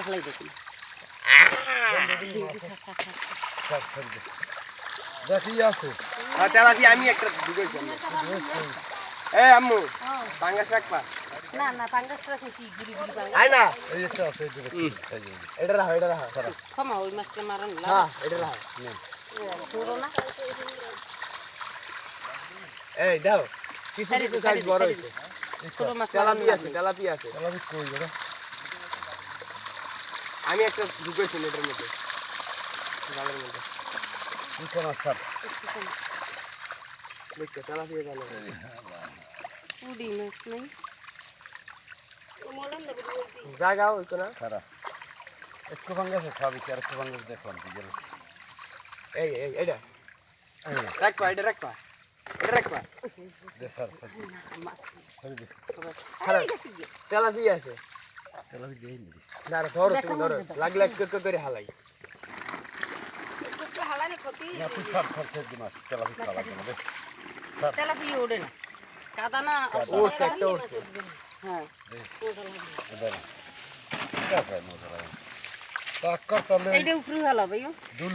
হালাই দেখি দেখি আছে তেলাপিয়া আমি একটা ঢুকেছি আম্মু পাঙ্গাস রাখবা না না পাঙ্গাস রাখে কি গুড়ি গুড়ি পাঙ্গাস আয় না এই একটা আছে এটা রাখো ক্ষমা ওই মাছকে মারান না হ্যাঁ এটা রাখো ছোড়ো না এই দাও কিছু কিছু সাইজ বড় হয়েছে ছোট মাছ তেলাপিয়া আছে তেলাপি কই গেল আমি একটা ঢুকেছি এটার মধ্যে জালের মধ্যে কি কোন স্যার দেখতে তেলাপিয়া জানো উড়ি মাছ নাই জায়গা হইতো না খারাপ একটু ভাঙ্গাছে খাবি কি আর একটু ভাঙ্গাস দেখলাম কি গেল এই এইটা রাখবা এটা রাখবা দে স্যার স্যার সরি দে তেলাপিয়া আছে তেলাপি দেই নি না ধরো তুমি ধরো লাগলে একটু করে হালাই হালালে ক্ষতি না তুই ছাড় ছাড় ছেড়ে দি মাছ তেলাপি খাওয়া লাগবে না দে তেলাপি ওড়ে না কাদা না উড়ছে একটা উড়ছে হ্যাঁ এবার এটা খাই মজা লাগে টাক্কর তাহলে এইটা উপরে ভালো ভাইও দুল